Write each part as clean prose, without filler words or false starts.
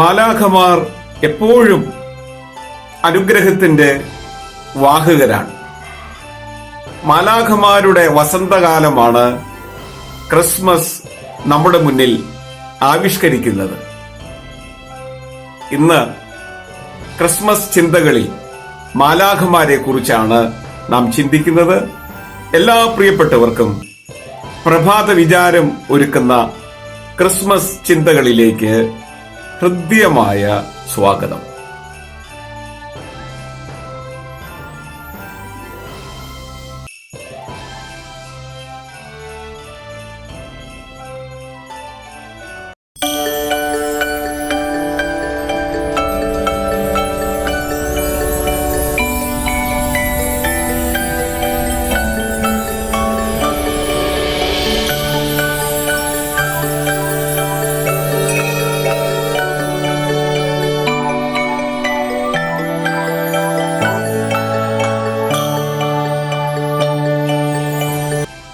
മാലാഖമാർ എപ്പോഴും അനുഗ്രഹത്തിന്റെ വാഹകരാണ്. മാലാഖമാരുടെ വസന്തകാലമാണ് ക്രിസ്മസ് നമ്മുടെ മുന്നിൽ ആവിഷ്കരിക്കുന്നത്. ഇന്ന് ക്രിസ്മസ് ചിന്തകളിൽ മാലാഖമാരെ കുറിച്ചാണ് നാം ചിന്തിക്കുന്നത്. എല്ലാ പ്രിയപ്പെട്ടവർക്കും പ്രഭാത വിചാരം ഒരുക്കുന്ന ക്രിസ്മസ് ചിന്തകളിലേക്ക് ഹൃദ്യമായ സ്വാഗതം.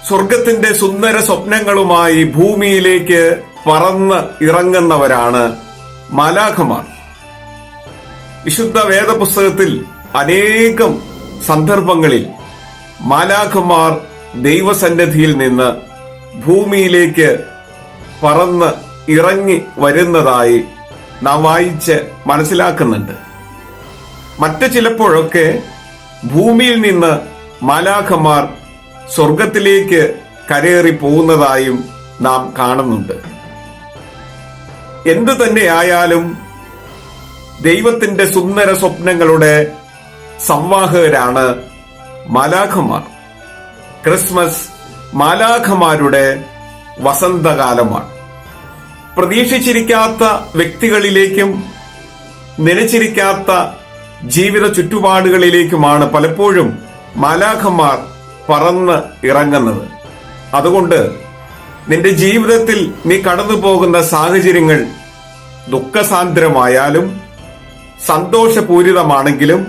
സ്വർഗത്തിന്റെ സുന്ദര സ്വപ്നങ്ങളുമായി ഭൂമിയിലേക്ക് പറന്ന് ഇറങ്ങുന്നവരാണ് മാലാഖമാർ. വിശുദ്ധ വേദപുസ്തകത്തിൽ അനേകം സന്ദർഭങ്ങളിൽ മാലാഖമാർ ദൈവസന്നിധിയിൽ നിന്ന് ഭൂമിയിലേക്ക് പറന്ന് ഇറങ്ങി വരുന്നതായി നാം വായിച്ച് മനസ്സിലാക്കുന്നുണ്ട്. മറ്റു ചിലപ്പോഴൊക്കെ ഭൂമിയിൽ നിന്ന് മാലാഖമാർ സ്വർഗത്തിലേക്ക് കരയേറി പോകുന്നതായും നാം കാണുന്നുണ്ട്. എന്തു തന്നെയായാലും ദൈവത്തിന്റെ സുന്ദര സ്വപ്നങ്ങളുടെ സംവാഹകരാണ് മാലാഖമാർ. ക്രിസ്മസ് മാലാഖമാരുടെ വസന്തകാലമാണ്. പ്രതീക്ഷിച്ചിരിക്കാത്ത വ്യക്തികളിലേക്കും നനച്ചിരിക്കാത്ത ജീവിത ചുറ്റുപാടുകളിലേക്കുമാണ് പലപ്പോഴും മാലാഖമാർ പറന്ന് ഇറങ്ങുന്നത്. അതുകൊണ്ട് നിന്റെ ജീവിതത്തിൽ നീ കടന്നു പോകുന്ന സാഹചര്യങ്ങൾ ദുഃഖസാന്ദ്രമായാലും സന്തോഷപൂരിതമാണെങ്കിലും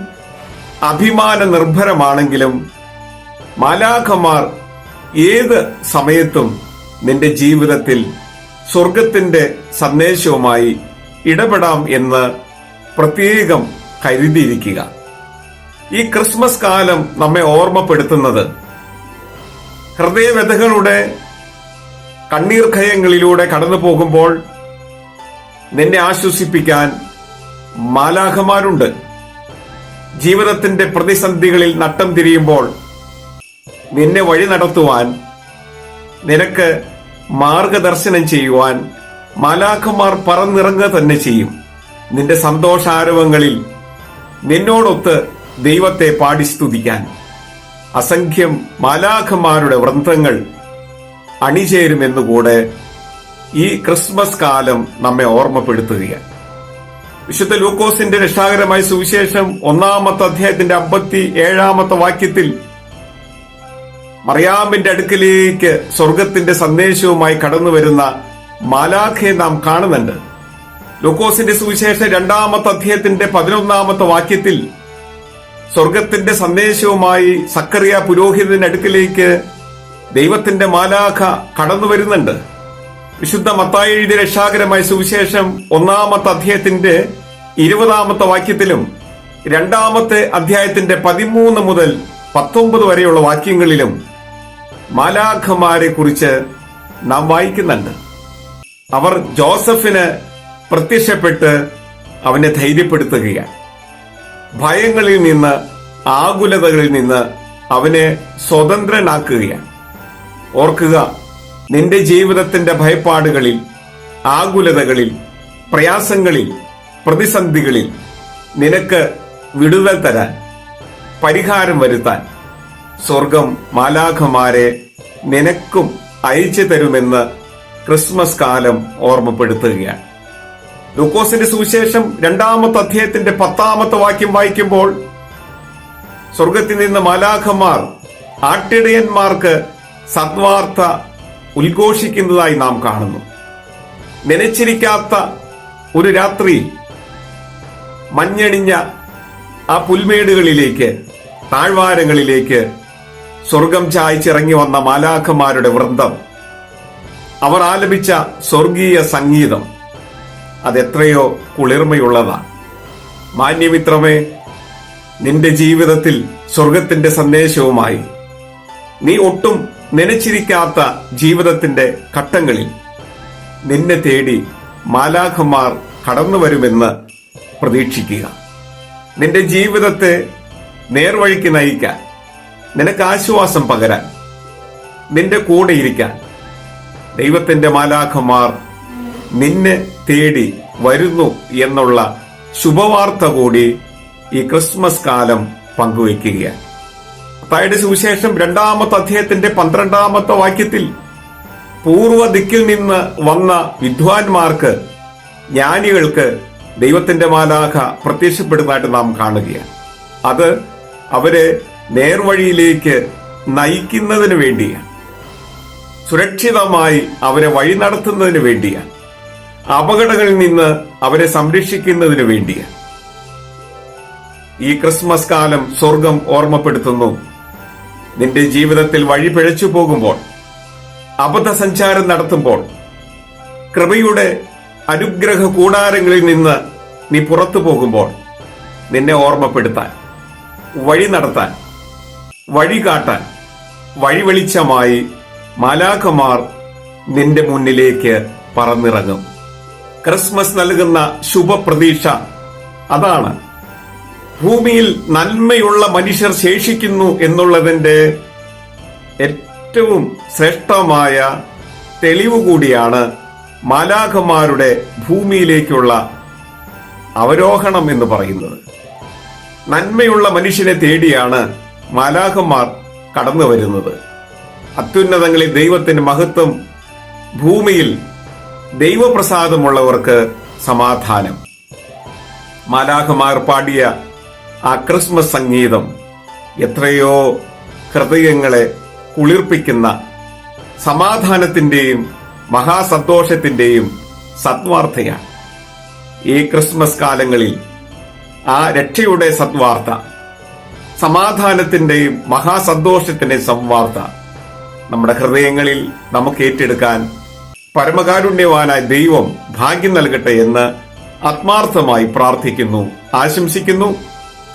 അഭിമാന നിർഭരമാണെങ്കിലും മാലാഖമാർ ഏത് സമയത്തും നിന്റെ ജീവിതത്തിൽ സ്വർഗത്തിന്റെ സന്ദേശവുമായി ഇടപെടാം എന്ന് പ്രത്യേകം കരുതിയിരിക്കുക. ഈ ക്രിസ്മസ് കാലം നമ്മെ ഓർമ്മപ്പെടുത്തുന്നത് ഹൃദയവ്യഥകളുടെ കണ്ണീർഖയങ്ങളിലൂടെ കടന്നു പോകുമ്പോൾ നിന്നെ ആശ്വസിപ്പിക്കാൻ മാലാഖമാരുണ്ട്. ജീവിതത്തിന്റെ പ്രതിസന്ധികളിൽ നട്ടം തിരിയുമ്പോൾ നിന്നെ വഴി നടത്തുവാൻ, നിനക്ക് മാർഗദർശനം ചെയ്യുവാൻ മാലാഖമാർ പറന്നിറങ്ങുക തന്നെ ചെയ്യും. നിന്റെ സന്തോഷാരവങ്ങളിൽ നിന്നോടൊത്ത് ദൈവത്തെ പാടി സ്തുതിക്കാൻ അസംഖ്യം മാലാഖമാരുടെ വൃന്ദങ്ങൾ അണിചേരുമെന്നുകൂടെ ഈ ക്രിസ്മസ് കാലം നമ്മെ ഓർമ്മപ്പെടുത്തുകയാണ്. വിശുദ്ധ ലൂക്കോസിന്റെ രക്ഷാകരമായ സുവിശേഷം 1-ാമത്തെ അധ്യായത്തിന്റെ 57-ാമത്തെ വാക്യത്തിൽ മറിയാമിന്റെ അടുക്കലേക്ക് സ്വർഗത്തിന്റെ സന്ദേശവുമായി കടന്നുവരുന്ന മാലാഖയെ നാം കാണുന്നുണ്ട്. ലൂക്കോസിന്റെ സുവിശേഷം 2-ാമത്തെ അധ്യായത്തിന്റെ 11-ാമത്തെ വാക്യത്തിൽ സ്വർഗത്തിന്റെ സന്ദേശവുമായി സക്കറിയ പുരോഹിതന്റെ അടുക്കിലേക്ക് ദൈവത്തിന്റെ മാലാഖ കടന്നു വരുന്നുണ്ട്. വിശുദ്ധ മത്തായി എഴുതിയ രക്ഷാകരമായ സുവിശേഷം 1-ാമത്തെ അധ്യായത്തിന്റെ 20-ാമത്തെ വാക്യത്തിലും 2-ാമത്തെ അധ്യായത്തിന്റെ 13 മുതൽ 19 വരെയുള്ള വാക്യങ്ങളിലും മാലാഖമാരെ കുറിച്ച് നാം വായിക്കുന്നുണ്ട്. അവർ ജോസഫിന് പ്രത്യക്ഷപ്പെട്ട് അവനെ ധൈര്യപ്പെടുത്തുകയാണ്. ഭയങ്ങളിൽ നിന്ന്, ആകുലതകളിൽ നിന്ന് അവനെ സ്വതന്ത്രനാക്കുകയാണ്. ഓർക്കുക, നിന്റെ ജീവിതത്തിന്റെ ഭയപ്പാടുകളിൽ, ആകുലതകളിൽ, പ്രയാസങ്ങളിൽ, പ്രതിസന്ധികളിൽ നിനക്ക് വിടുതൽ തരാൻ, പരിഹാരം വരുത്താൻ സ്വർഗം മാലാഖമാരെ നിനക്കും അയച്ചു തരുമെന്ന് ക്രിസ്മസ് കാലം ഓർമ്മപ്പെടുത്തുകയാണ്. ലൂക്കോസിന്റെ സുവിശേഷം 2-ാമത്തെ അധ്യായത്തിന്റെ 10-ാമത്തെ വാക്യം വായിക്കുമ്പോൾ സ്വർഗത്തിൽ നിന്ന് മാലാഖമാർ ആട്ടിടയന്മാർക്ക് സദ്വാർത്ത ഉദ്ഘോഷിക്കുന്നതായി നാം കാണുന്നു. നനച്ചിരിക്കാത്ത ഒരു രാത്രിയിൽ മഞ്ഞണിഞ്ഞ ആ പുൽമേടുകളിലേക്ക്, താഴ്വാരങ്ങളിലേക്ക് സ്വർഗം ചായ്ച്ചിറങ്ങി വന്ന മാലാഖമാരുടെ വൃന്ദം, അവർ ആലപിച്ച സ്വർഗീയ സംഗീതം അതെത്രയോ കുളിർമയുള്ളതാണ്. മാന്യമിത്രമേ, നിന്റെ ജീവിതത്തിൽ സ്വർഗത്തിന്റെ സന്ദേശവുമായി നീ ഒട്ടും നനച്ചിരിക്കാത്ത ജീവിതത്തിന്റെ ഘട്ടങ്ങളിൽ നിന്നെ തേടി മാലാഖമാർ കടന്നുവരുമെന്ന് പ്രതീക്ഷിക്കുക. നിന്റെ ജീവിതത്തെ നേർവഴിക്ക് നയിക്കാൻ, നിനക്ക് ആശ്വാസം പകരാൻ, നിന്റെ കൂടെ ഇരിക്കാൻ ദൈവത്തിന്റെ മാലാഖമാർ നിന്നെ തേടി വരുന്നു എന്നുള്ള ശുഭവാർത്ത കൂടി ഈ ക്രിസ്മസ് കാലം പങ്കുവയ്ക്കുകയാണ്. മത്തായിയുടെ സുവിശേഷം 2-ാമത്തെ അധ്യായത്തിന്റെ 12-ാമത്തെ വാക്യത്തിൽ പൂർവ്വ ദിക്കിൽ നിന്ന് വന്ന വിദ്വാൻമാർക്ക്, ജ്ഞാനികൾക്ക് ദൈവത്തിന്റെ മാലാഖ പ്രത്യക്ഷപ്പെടുന്നതായിട്ട് നാം കാണുകയാണ്. അത് അവരെ നേർവഴിയിലേക്ക് നയിക്കുന്നതിന് വേണ്ടിയാണ്, സുരക്ഷിതമായി അവരെ വഴി നടത്തുന്നതിന് വേണ്ടിയാണ്, അപകടങ്ങളിൽ നിന്ന് അവരെ സംരക്ഷിക്കുന്നതിന് വേണ്ടിയാണ്. ഈ ക്രിസ്മസ് കാലം സ്വർഗം ഓർമ്മപ്പെടുത്തുന്നു, നിന്റെ ജീവിതത്തിൽ വഴി പിഴച്ചു പോകുമ്പോൾ, അബദ്ധസഞ്ചാരം നടത്തുമ്പോൾ, കൃപയുടെ അനുഗ്രഹ കൂടാരങ്ങളിൽ നിന്ന് നീ പുറത്തു പോകുമ്പോൾ നിന്നെ ഓർമ്മപ്പെടുത്താൻ, വഴി നടത്താൻ, വഴി കാട്ടാൻ, വഴി വെളിച്ചമായി മാലാഖമാർ നിന്റെ മുന്നിലേക്ക് പറന്നിറങ്ങും. ക്രിസ്മസ് നൽകുന്ന ശുഭപ്രതീക്ഷ അതാണ്. ഭൂമിയിൽ നന്മയുള്ള മനുഷ്യർ ശേഷിക്കുന്നു എന്നുള്ളതിന്റെ ഏറ്റവും ശ്രേഷ്ഠമായ തെളിവ് കൂടിയാണ് മാലാഖമാരുടെ ഭൂമിയിലേക്കുള്ള അവരോഹണം എന്ന് പറയുന്നത്. നന്മയുള്ള മനുഷ്യനെ തേടിയാണ് മാലാഖമാർ കടന്നു വരുന്നത്. അത്യുന്നതങ്ങളിൽ ദൈവത്തിന്റെ മഹത്വം, ഭൂമിയിൽ ദൈവപ്രസാദമുള്ളവർക്ക് സമാധാനം. മാലാഖമാർ പാടിയ ആ ക്രിസ്മസ് സംഗീതം എത്രയോ ഹൃദയങ്ങളെ കുളിർപ്പിക്കുന്ന സമാധാനത്തിന്റെയും മഹാസന്തോഷത്തിന്റെയും സദ്വാർത്തയാണ്. ഈ ക്രിസ്മസ് കാലങ്ങളിൽ ആ രക്ഷയുടെ സദ്വാർത്ത, സമാധാനത്തിന്റെയും മഹാസന്തോഷത്തിന്റെയും സംവാർത്ത നമ്മുടെ ഹൃദയങ്ങളിൽ നമുക്ക് ഏറ്റെടുക്കാൻ പരമകാരുണ്യവാനായ ദൈവം ഭാഗ്യം നൽകട്ടെ എന്ന് ആത്മാർത്ഥമായി പ്രാർത്ഥിക്കുന്നു, ആശംസിക്കുന്നു.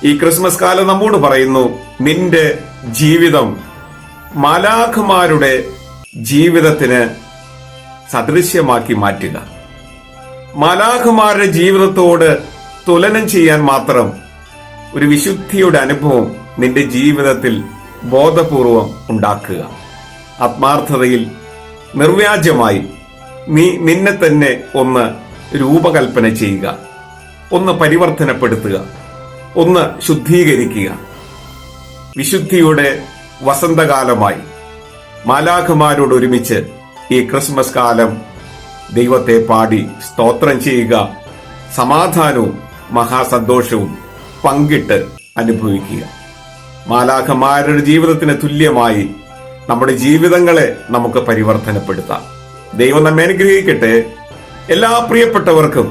ഈ ക്രിസ്മസ് കാലം നമ്മോട് പറയുന്നു, നിന്റെ ജീവിതം മാലാഖമാരുടെ ജീവിതത്തിന് സദൃശ്യമാക്കി മാറ്റുക. മാലാഖമാരുടെ ജീവിതത്തോട് തുലനം ചെയ്യാൻ മാത്രം ഒരു വിശുദ്ധിയുടെ അനുഭവം നിന്റെ ജീവിതത്തിൽ ബോധപൂർവം ഉണ്ടാക്കുക. ആത്മാർത്ഥതയിൽ നിർവ്യാജമായി നീ നിന്നെ തന്നെ ഒന്ന് രൂപകൽപ്പന ചെയ്യുക, ഒന്ന് പരിവർത്തനപ്പെടുത്തുക, ഒന്ന് ശുദ്ധീകരിക്കുക. വിശുദ്ധിയുടെ വസന്തകാലമായി മാലാഖമാരോട് ഒരുമിച്ച് ഈ ക്രിസ്മസ് കാലം ദൈവത്തെ പാടി സ്തോത്രം ചെയ്യുക. സമാധാനവും മഹാസന്തോഷവും പങ്കിട്ട് അനുഭവിക്കുക. മാലാഖമാരുടെ ജീവിതത്തിന് തുല്യമായി നമ്മുടെ ജീവിതങ്ങളെ നമുക്ക് പരിവർത്തനപ്പെടുത്താം. ദൈവം നമ്മെ അനുഗ്രഹിക്കട്ടെ. എല്ലാ പ്രിയപ്പെട്ടവർക്കും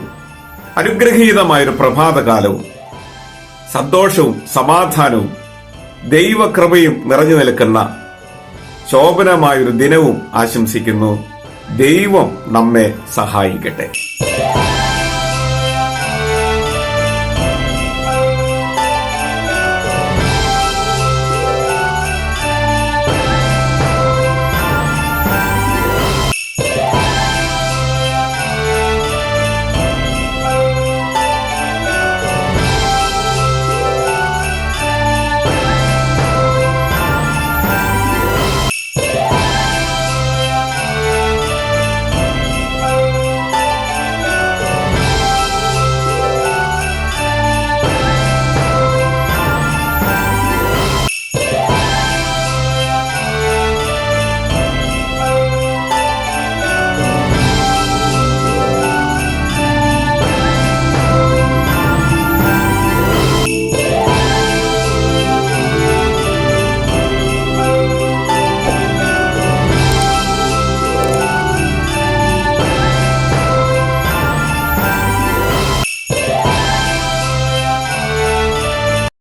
അനുഗ്രഹീതമായൊരു പ്രഭാതകാലവും സന്തോഷവും സമാധാനവും ദൈവകൃപയും നിറഞ്ഞു നിൽക്കുന്ന ശോഭനമായൊരു ദിനവും ആശംസിക്കുന്നു. ദൈവം നമ്മെ സഹായിക്കട്ടെ.